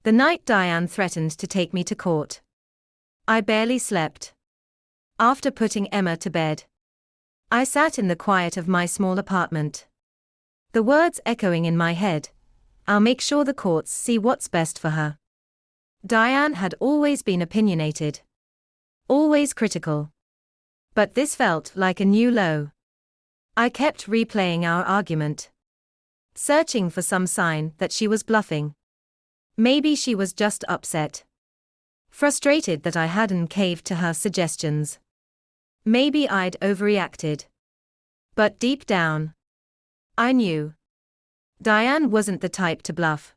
The night Diane threatened to take me to court. I barely slept. After putting Emma to bed, I sat in the quiet of my small apartment. The words echoing in my head, "I'll make sure the courts see what's best for her." Diane had always been opinionated. Always critical. But this felt like a new low. I kept replaying our argument, searching for some sign that she was bluffing. Maybe she was just upset. Frustrated that I hadn't caved to her suggestions. Maybe I'd overreacted. But deep down, I knew Diane wasn't the type to bluff.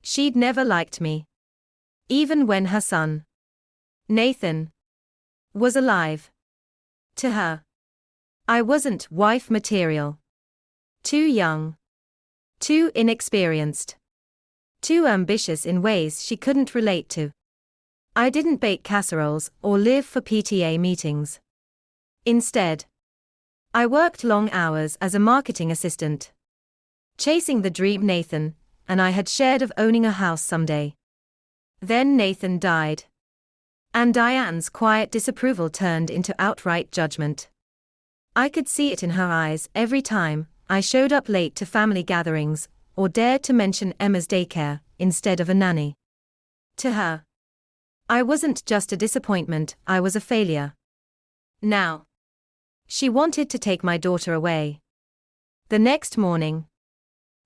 She'd never liked me. Even when her son, Nathan, was alive. To her, I wasn't wife material. Too young. Too inexperienced. Too ambitious in ways she couldn't relate to. I didn't bake casseroles or live for PTA meetings. Instead, I worked long hours as a marketing assistant, chasing the dream Nathan and I had shared of owning a house someday. Then Nathan died. And Diane's quiet disapproval turned into outright judgment. I could see it in her eyes every time I showed up late to family gatherings or dared to mention Emma's daycare instead of a nanny. To her, I wasn't just a disappointment, I was a failure. Now, she wanted to take my daughter away. The next morning,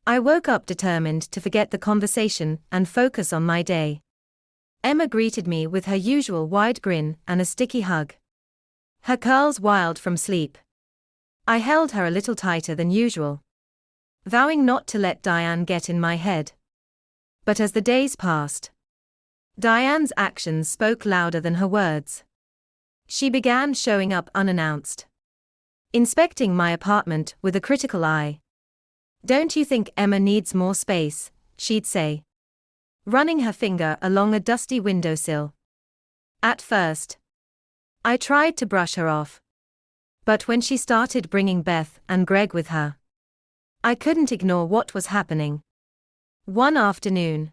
I woke up determined to forget the conversation and focus on my day. Emma greeted me with her usual wide grin and a sticky hug. Her curls wild from sleep. I held her a little tighter than usual, vowing not to let Diane get in my head. But as the days passed, Diane's actions spoke louder than her words. She began showing up unannounced, inspecting my apartment with a critical eye. "Don't you think Emma needs more space?" she'd say, running her finger along a dusty windowsill. At first, I tried to brush her off. But when she started bringing Beth and Greg with her, I couldn't ignore what was happening. One afternoon,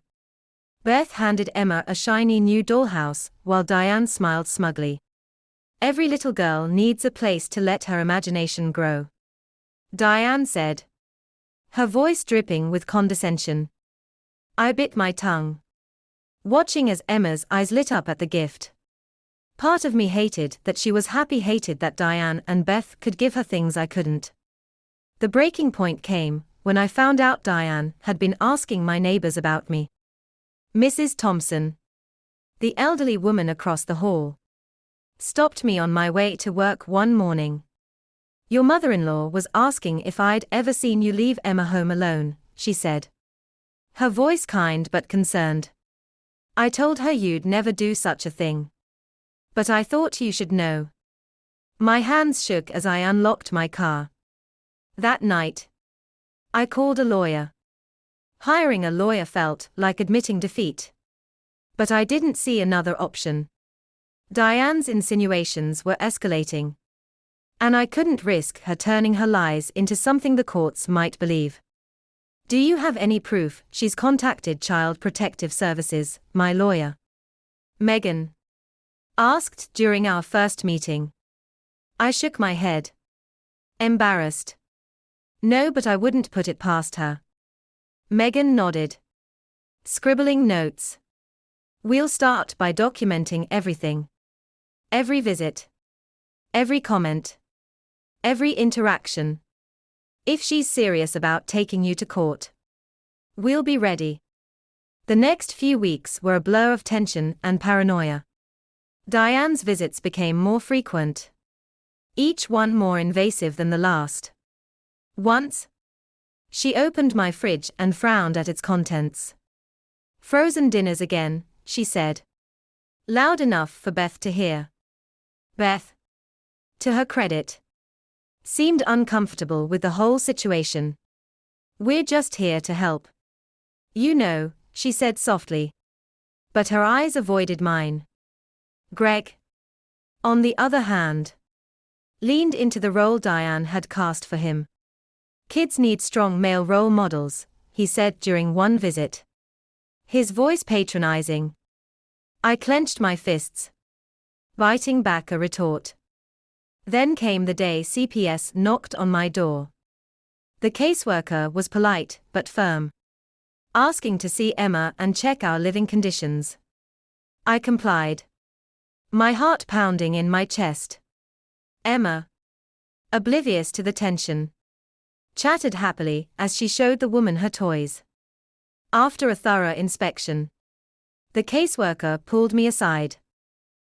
Beth handed Emma a shiny new dollhouse while Diane smiled smugly. "Every little girl needs a place to let her imagination grow," Diane said, her voice dripping with condescension. I bit my tongue, watching as Emma's eyes lit up at the gift. Part of me hated that she was happy, hated that Diane and Beth could give her things I couldn't. The breaking point came when I found out Diane had been asking my neighbors about me. Mrs. Thompson, the elderly woman across the hall, stopped me on my way to work one morning. "Your mother-in-law was asking if I'd ever seen you leave Emma home alone," she said, her voice kind but concerned. "I told her you'd never do such a thing. But I thought you should know." My hands shook as I unlocked my car. That night, I called a lawyer. Hiring a lawyer felt like admitting defeat. But I didn't see another option. Diane's insinuations were escalating, and I couldn't risk her turning her lies into something the courts might believe. "Do you have any proof she's contacted Child Protective Services?" my lawyer, Megan, asked during our first meeting. I shook my head, embarrassed. "No, but I wouldn't put it past her." Megan nodded, scribbling notes. "We'll start by documenting everything. Every visit. Every comment. Every interaction. If she's serious about taking you to court, we'll be ready." The next few weeks were a blur of tension and paranoia. Diane's visits became more frequent, each one more invasive than the last. Once, she opened my fridge and frowned at its contents. "Frozen dinners again," she said, loud enough for Beth to hear. Beth, to her credit, seemed uncomfortable with the whole situation. "We're just here to help. You know," she said softly. But her eyes avoided mine. Greg, on the other hand, leaned into the role Diane had cast for him. "Kids need strong male role models," he said during one visit. his voice patronizing. I clenched my fists, biting back a retort. Then came the day CPS knocked on my door. The caseworker was polite but firm, asking to see Emma and check our living conditions. I complied, my heart pounding in my chest. Emma, oblivious to the tension, chatted happily as she showed the woman her toys. After a thorough inspection, the caseworker pulled me aside.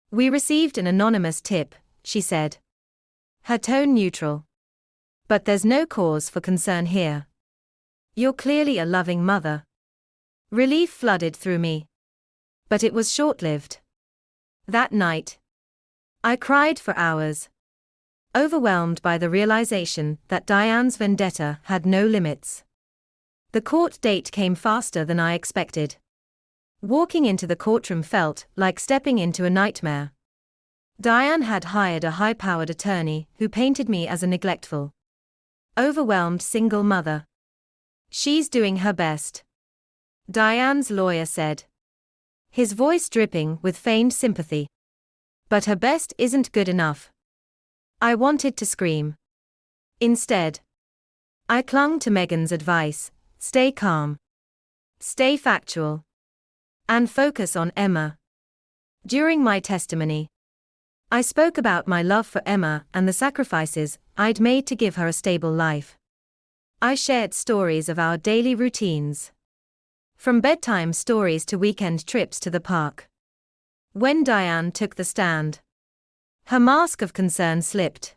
We received an anonymous tip, she said, her tone neutral. But there's no cause for concern here. You're clearly a loving mother. Relief flooded through me. But it was short-lived. That night, I cried for hours, overwhelmed by the realization that Diane's vendetta had no limits. The court date came faster than I expected. Walking into the courtroom felt like stepping into a nightmare. Diane had hired a high-powered attorney who painted me as a neglectful, overwhelmed single mother. She's doing her best, Diane's lawyer said, his voice dripping with feigned sympathy. But her best isn't good enough. I wanted to scream. Instead, I clung to Megan's advice: stay calm, stay factual, and focus on Emma. During my testimony, I spoke about my love for Emma and the sacrifices I'd made to give her a stable life. I shared stories of our daily routines, from bedtime stories to weekend trips to the park. When Diane took the stand, her mask of concern slipped.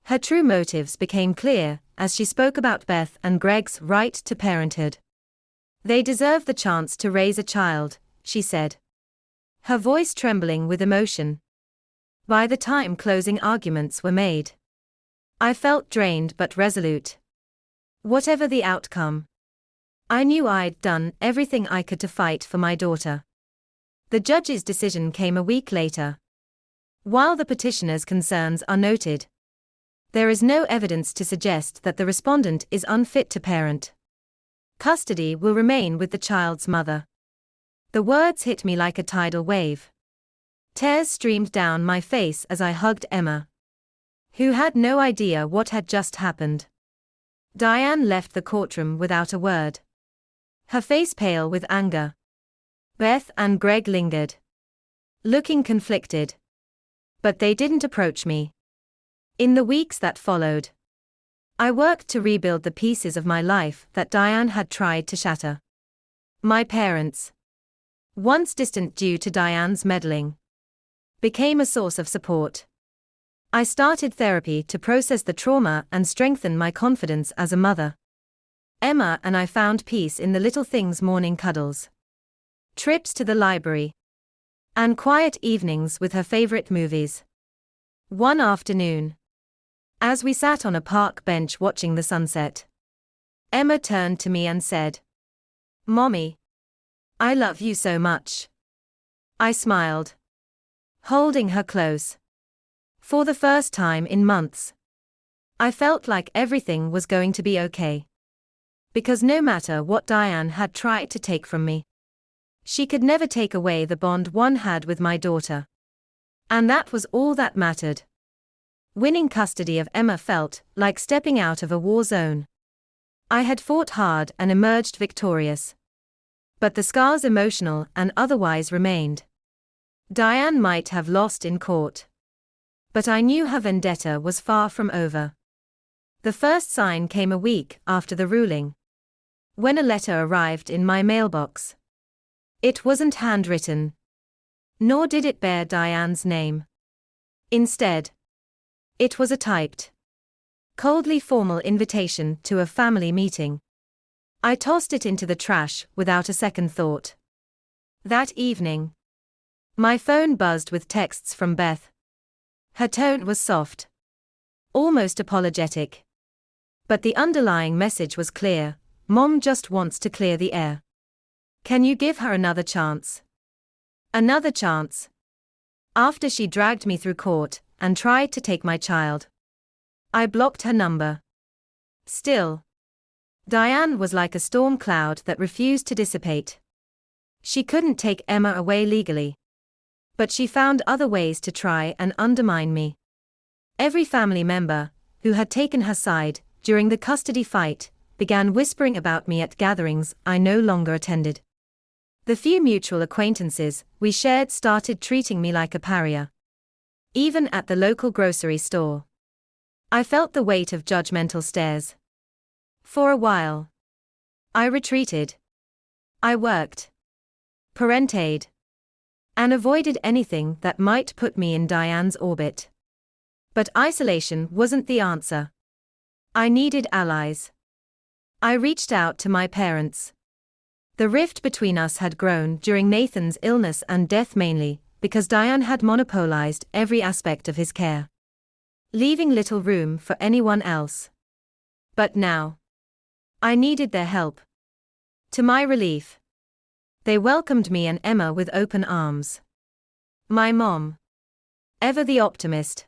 Her true motives became clear as she spoke about Beth and Greg's right to parenthood. They deserve the chance to raise a child, she said, her voice trembling with emotion. By the time closing arguments were made, I felt drained but resolute. Whatever the outcome, I knew I'd done everything I could to fight for my daughter. The judge's decision came a week later. While the petitioner's concerns are noted, there is no evidence to suggest that the respondent is unfit to parent. Custody will remain with the child's mother. The words hit me like a tidal wave. Tears streamed down my face as I hugged Emma, who had no idea what had just happened. Diane left the courtroom without a word, her face pale with anger. Beth and Greg lingered, looking conflicted. But they didn't approach me. In the weeks that followed, I worked to rebuild the pieces of my life that Diane had tried to shatter. My parents, once distant due to Diane's meddling, became a source of support. I started therapy to process the trauma and strengthen my confidence as a mother. Emma and I found peace in the little things: morning cuddles, trips to the library, and quiet evenings with her favorite movies. One afternoon, as we sat on a park bench watching the sunset, Emma turned to me and said, "Mommy, I love you so much." I smiled, holding her close. For the first time in months, I felt like everything was going to be okay. Because no matter what Diane had tried to take from me, she could never take away the bond one had with my daughter. And that was all that mattered. Winning custody of Emma felt like stepping out of a war zone. I had fought hard and emerged victorious. But the scars, emotional and otherwise, remained. Diane might have lost in court, but I knew her vendetta was far from over. The first sign came a week after the ruling, when a letter arrived in my mailbox. It wasn't handwritten, nor did it bear Diane's name. Instead, it was a typed, coldly formal invitation to a family meeting. I tossed it into the trash without a second thought. That evening, my phone buzzed with texts from Beth. Her tone was soft, almost apologetic. But the underlying message was clear: Mom just wants to clear the air. Can you give her another chance? Another chance. After she dragged me through court and tried to take my child, I blocked her number. Still, Diane was like a storm cloud that refused to dissipate. She couldn't take Emma away legally. But she found other ways to try and undermine me. Every family member, who had taken her side during the custody fight, began whispering about me at gatherings I no longer attended. The few mutual acquaintances we shared started treating me like a pariah. Even at the local grocery store, I felt the weight of judgmental stares. For a while, I retreated. I worked, parentade, and avoided anything that might put me in Diane's orbit. But isolation wasn't the answer. I needed allies. I reached out to my parents. The rift between us had grown during Nathan's illness and death, mainly because Diane had monopolized every aspect of his care, leaving little room for anyone else. But now, I needed their help. To my relief, they welcomed me and Emma with open arms. My mom, ever the optimist,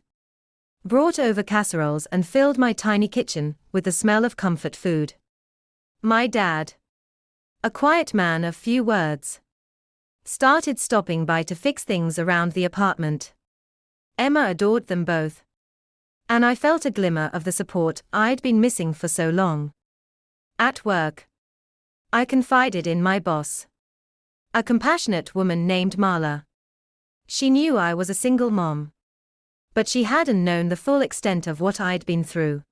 brought over casseroles and filled my tiny kitchen with the smell of comfort food. My dad, a quiet man of few words, started stopping by to fix things around the apartment. Emma adored them both, and I felt a glimmer of the support I'd been missing for so long. At work, I confided in my boss, a compassionate woman named Marla. She knew I was a single mom, but she hadn't known the full extent of what I'd been through.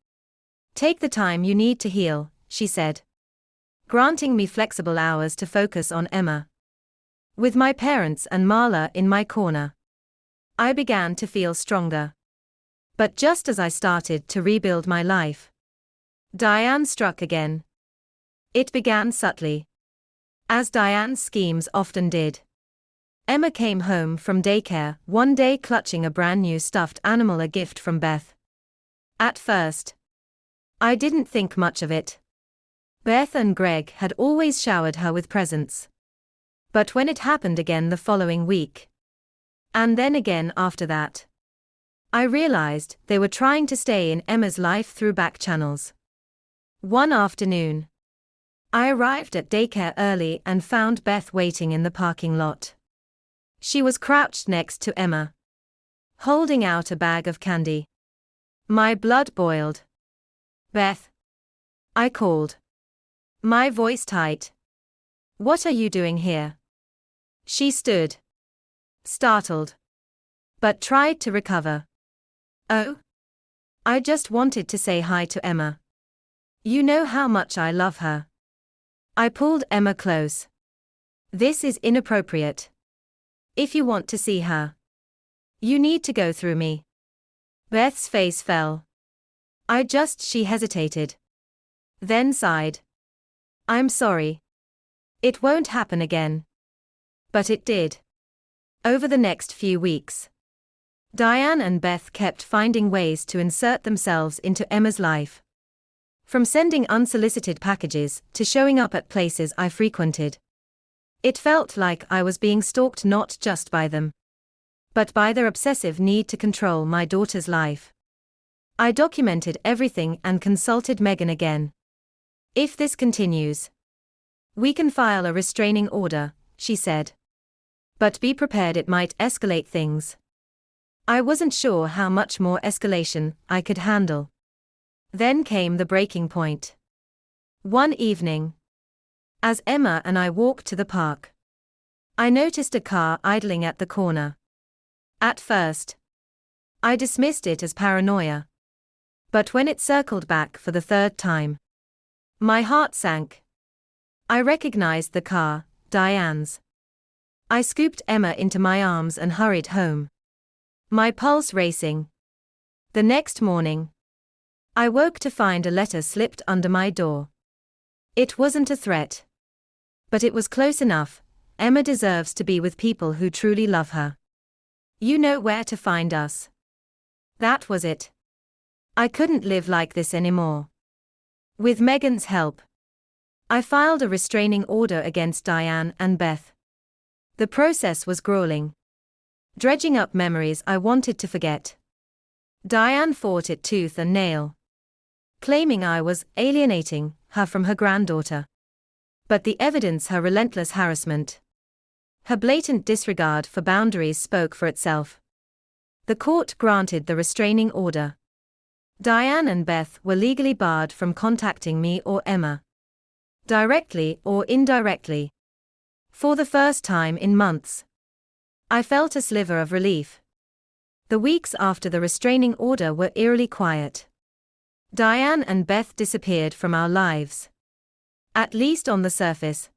"Take the time you need to heal," she said, granting me flexible hours to focus on Emma. With my parents and Marla in my corner, I began to feel stronger. But just as I started to rebuild my life, Diane struck again. It began subtly, as Diane's schemes often did. Emma came home from daycare one day clutching a brand new stuffed animal, a gift from Beth. At first, I didn't think much of it. Beth and Greg had always showered her with presents. But when it happened again the following week, and then again after that, I realized they were trying to stay in Emma's life through back channels. One afternoon, I arrived at daycare early and found Beth waiting in the parking lot. She was crouched next to Emma, holding out a bag of candy. My blood boiled. "Beth," I called, my voice tight. "What are you doing here?" She stood, startled, but tried to recover. "Oh, I just wanted to say hi to Emma. You know how much I love her." I pulled Emma close. "This is inappropriate. If you want to see her, you need to go through me." Beth's face fell. She hesitated, then sighed. "I'm sorry. It won't happen again." But it did. Over the next few weeks, Diane and Beth kept finding ways to insert themselves into Emma's life. From sending unsolicited packages to showing up at places I frequented. It felt like I was being stalked not just by them, but by their obsessive need to control my daughter's life. I documented everything and consulted Megan again. "If this continues, we can file a restraining order," she said. "But be prepared, it might escalate things." I wasn't sure how much more escalation I could handle. Then came the breaking point. One evening, as Emma and I walked to the park, I noticed a car idling at the corner. At first, I dismissed it as paranoia. But when it circled back for the third time, my heart sank. I recognized the car, Diane's. I scooped Emma into my arms and hurried home, my pulse racing. The next morning, I woke to find a letter slipped under my door. It wasn't a threat, but it was close enough. "Emma deserves to be with people who truly love her. You know where to find us." That was it. I couldn't live like this anymore. With Megan's help, I filed a restraining order against Diane and Beth. The process was grueling, dredging up memories I wanted to forget. Diane fought it tooth and nail, claiming I was alienating her from her granddaughter. But the evidence, her relentless harassment, Her blatant disregard for boundaries spoke for itself. The court granted the restraining order. Diane and Beth were legally barred from contacting me or Emma, directly or indirectly. For the first time in months, I felt a sliver of relief. The weeks after the restraining order were eerily quiet. Diane and Beth disappeared from our lives. At least on the surface.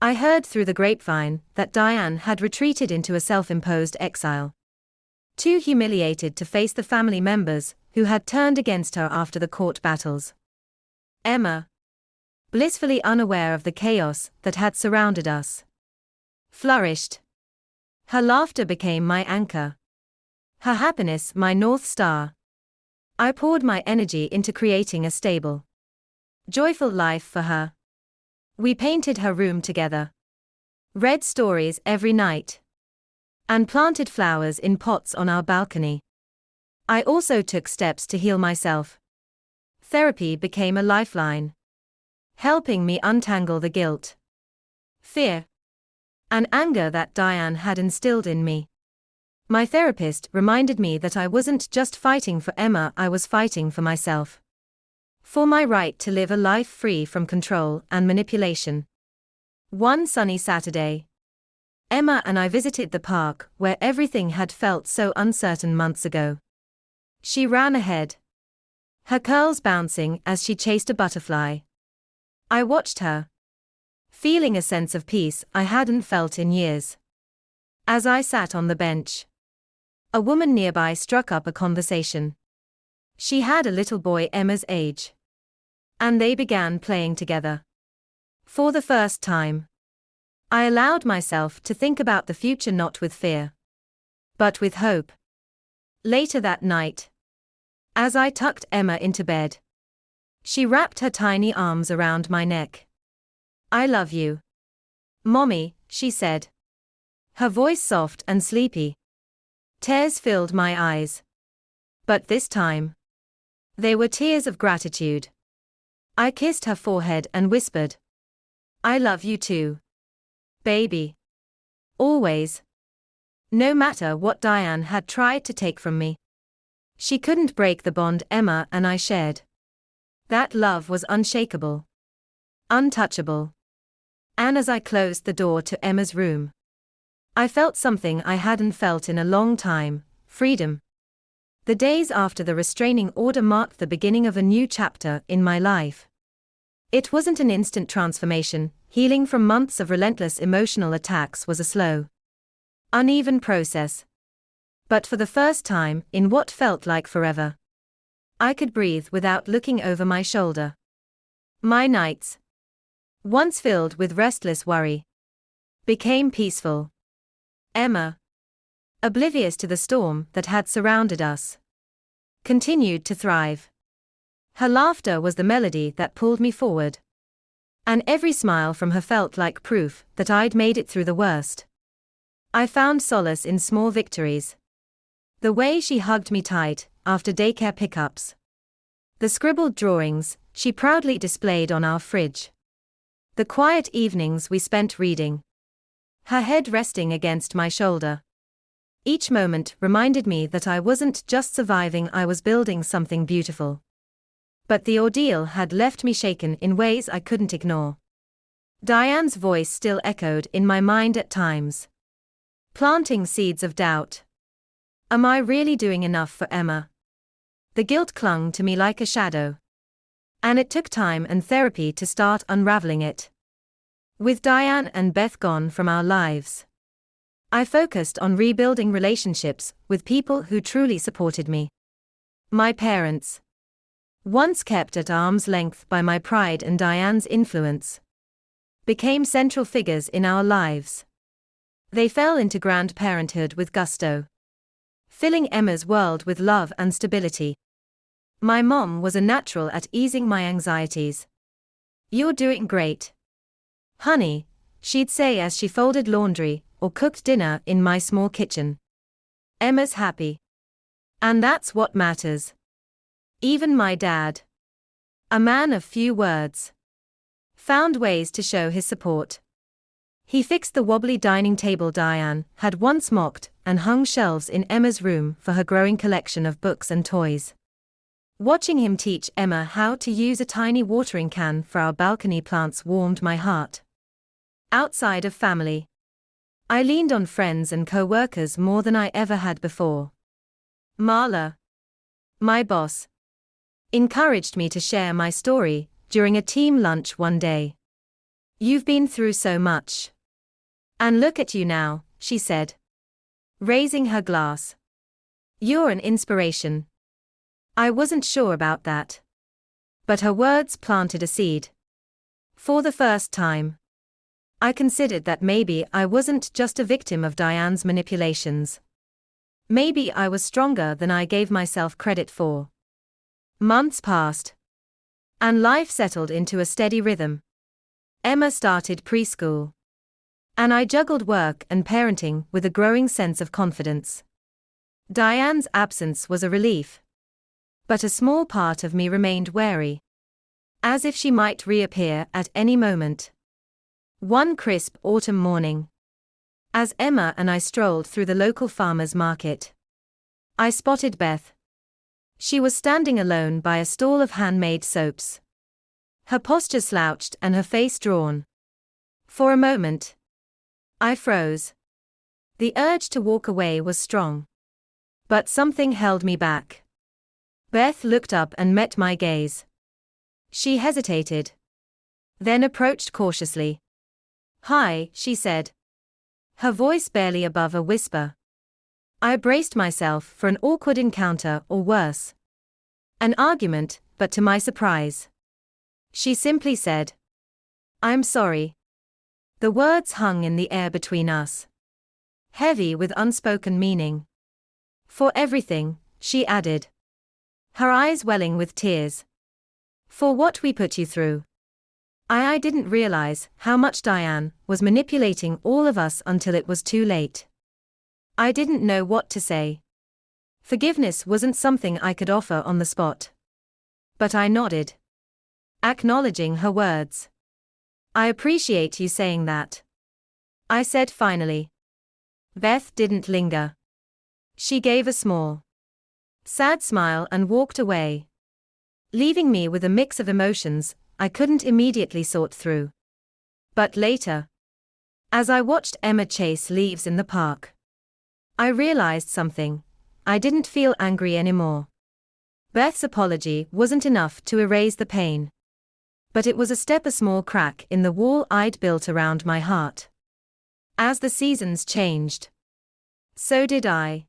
I heard through the grapevine that Diane had retreated into a self-imposed exile. Too humiliated to face the family members who had turned against her after the court battles. Emma, blissfully unaware of the chaos that had surrounded us, flourished. Her laughter became my anchor. Her happiness my North Star. I poured my energy into creating a stable, joyful life for her. We painted her room together, read stories every night, and planted flowers in pots on our balcony. I also took steps to heal myself. Therapy became a lifeline, helping me untangle the guilt, fear, and anger that Diane had instilled in me. My therapist reminded me that I wasn't just fighting for Emma, I was fighting for myself. For my right to live a life free from control and manipulation. One sunny Saturday, Emma and I visited the park where everything had felt so uncertain months ago. She ran ahead, her curls bouncing as she chased a butterfly. I watched her, feeling a sense of peace I hadn't felt in years. As I sat on the bench, a woman nearby struck up a conversation. She had a little boy Emma's age, and they began playing together. For the first time, I allowed myself to think about the future not with fear, but with hope. Later that night, as I tucked Emma into bed, she wrapped her tiny arms around my neck. "I love you, Mommy," she said, her voice soft and sleepy. Tears filled my eyes. But this time, they were tears of gratitude. I kissed her forehead and whispered, "I love you too, baby. Always." No matter what Diane had tried to take from me, she couldn't break the bond Emma and I shared. That love was unshakable, untouchable. And as I closed the door to Emma's room, I felt something I hadn't felt in a long time: freedom. The days after the restraining order marked the beginning of a new chapter in my life. It wasn't an instant transformation. Healing from months of relentless emotional attacks was a slow, uneven process. But for the first time in what felt like forever, I could breathe without looking over my shoulder. My nights, once filled with restless worry, became peaceful. Emma, oblivious to the storm that had surrounded us, continued to thrive. Her laughter was the melody that pulled me forward, and every smile from her felt like proof that I'd made it through the worst. I found solace in small victories. The way she hugged me tight after daycare pickups. The scribbled drawings she proudly displayed on our fridge. The quiet evenings we spent reading, her head resting against my shoulder. Each moment reminded me that I wasn't just surviving, I was building something beautiful. But the ordeal had left me shaken in ways I couldn't ignore. Diane's voice still echoed in my mind at times, planting seeds of doubt. Am I really doing enough for Emma? The guilt clung to me like a shadow, and it took time and therapy to start unraveling it. With Diane and Beth gone from our lives, I focused on rebuilding relationships with people who truly supported me. My parents, once kept at arm's length by my pride and Diane's influence, became central figures in our lives. They fell into grandparenthood with gusto, filling Emma's world with love and stability. My mom was a natural at easing my anxieties. "You're doing great, honey," she'd say as she folded laundry or cooked dinner in my small kitchen. "Emma's happy, and that's what matters." Even my dad, a man of few words, found ways to show his support. He fixed the wobbly dining table Diane had once mocked and hung shelves in Emma's room for her growing collection of books and toys. Watching him teach Emma how to use a tiny watering can for our balcony plants warmed my heart. Outside of family, I leaned on friends and co-workers more than I ever had before. Marla, my boss, encouraged me to share my story during a team lunch one day. "You've been through so much. And look at you now," she said, raising her glass. "You're an inspiration." I wasn't sure about that. But her words planted a seed. For the first time, I considered that maybe I wasn't just a victim of Diane's manipulations. Maybe I was stronger than I gave myself credit for. Months passed, and life settled into a steady rhythm. Emma started preschool, and I juggled work and parenting with a growing sense of confidence. Diane's absence was a relief, but a small part of me remained wary, as if she might reappear at any moment. One crisp autumn morning, as Emma and I strolled through the local farmer's market, I spotted Beth. She was standing alone by a stall of handmade soaps, her posture slouched and her face drawn. For a moment, I froze. The urge to walk away was strong, but something held me back. Beth looked up and met my gaze. She hesitated, then approached cautiously. "Hi," she said, her voice barely above a whisper. I braced myself for an awkward encounter or worse. An argument, but to my surprise, she simply said, "I'm sorry." The words hung in the air between us, heavy with unspoken meaning. "For everything," she added, her eyes welling with tears. "For what we put you through." I didn't realize how much Diane was manipulating all of us until it was too late. I didn't know what to say. Forgiveness wasn't something I could offer on the spot. But I nodded, acknowledging her words. "I appreciate you saying that," I said finally. Beth didn't linger. She gave a small, sad smile and walked away, leaving me with a mix of emotions I couldn't immediately sort through. But later, as I watched Emma chase leaves in the park, I realized something. I didn't feel angry anymore. Beth's apology wasn't enough to erase the pain, but it was a small crack in the wall I'd built around my heart. As the seasons changed, so did I.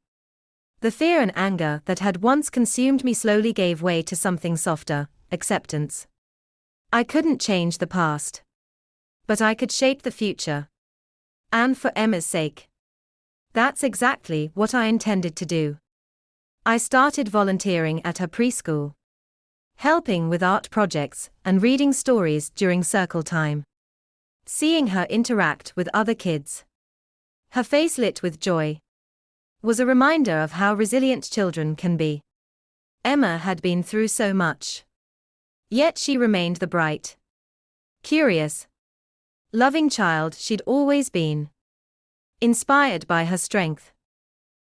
The fear and anger that had once consumed me slowly gave way to something softer, acceptance. I couldn't change the past, but I could shape the future. And for Emma's sake, that's exactly what I intended to do. I started volunteering at her preschool, helping with art projects and reading stories during circle time. Seeing her interact with other kids, her face lit with joy, was a reminder of how resilient children can be. Emma had been through so much, yet she remained the bright, curious, loving child she'd always been. Inspired by her strength,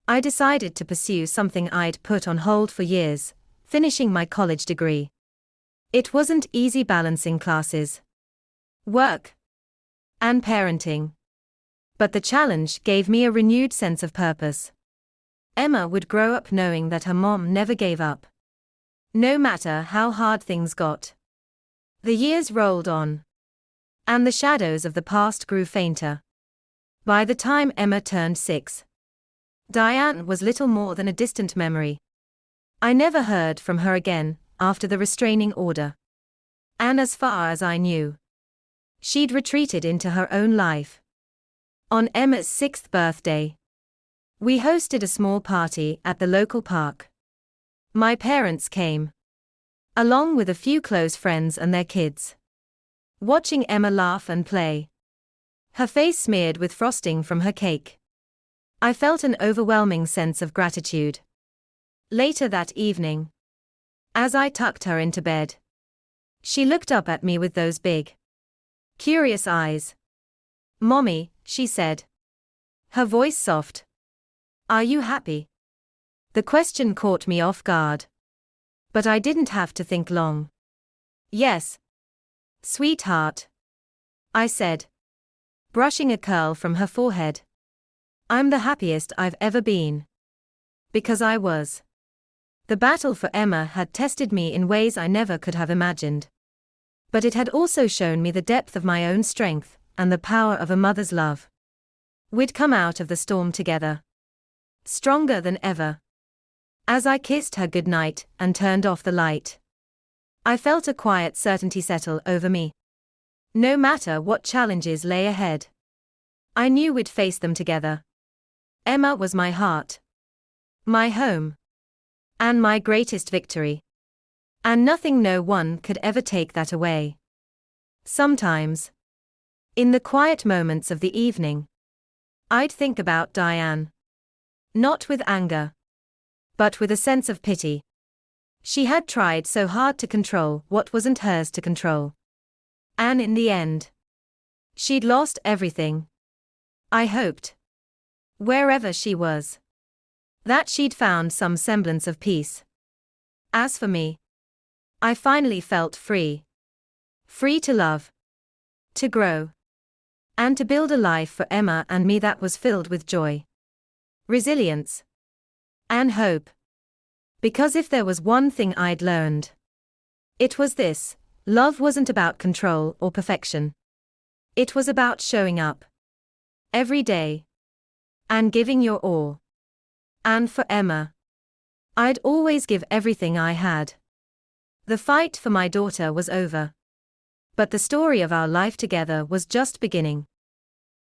I decided to pursue something I'd put on hold for years, finishing my college degree. It wasn't easy balancing classes, work, and parenting, but the challenge gave me a renewed sense of purpose. Emma would grow up knowing that her mom never gave up, no matter how hard things got. The years rolled on, and the shadows of the past grew fainter. By the time Emma turned 6, Diane was little more than a distant memory. I never heard from her again after the restraining order. And as far as I knew, she'd retreated into her own life. On Emma's 6th birthday, we hosted a small party at the local park. My parents came, along with a few close friends and their kids. Watching Emma laugh and play, her face smeared with frosting from her cake, I felt an overwhelming sense of gratitude. Later that evening, as I tucked her into bed, she looked up at me with those big, curious eyes. Mommy, she said. Her voice soft. Are you happy? The question caught me off guard. But I didn't have to think long. Yes. Sweetheart, I said, brushing a curl from her forehead. I'm the happiest I've ever been. Because I was. The battle for Emma had tested me in ways I never could have imagined. But it had also shown me the depth of my own strength, and the power of a mother's love. We'd come out of the storm together. Stronger than ever. As I kissed her goodnight and turned off the light, I felt a quiet certainty settle over me. No matter what challenges lay ahead, I knew we'd face them together. Emma was my heart, my home, and my greatest victory. And nothing, no one could ever take that away. Sometimes, in the quiet moments of the evening, I'd think about Diane. Not with anger, but with a sense of pity. She had tried so hard to control what wasn't hers to control. And in the end, she'd lost everything. I hoped, wherever she was, that she'd found some semblance of peace. As for me, I finally felt free. Free to love, to grow, and to build a life for Emma and me that was filled with joy, resilience, and hope. Because if there was one thing I'd learned, it was this: love wasn't about control or perfection. It was about showing up every day and giving your all. And for Emma, I'd always give everything I had. The fight for my daughter was over, but the story of our life together was just beginning.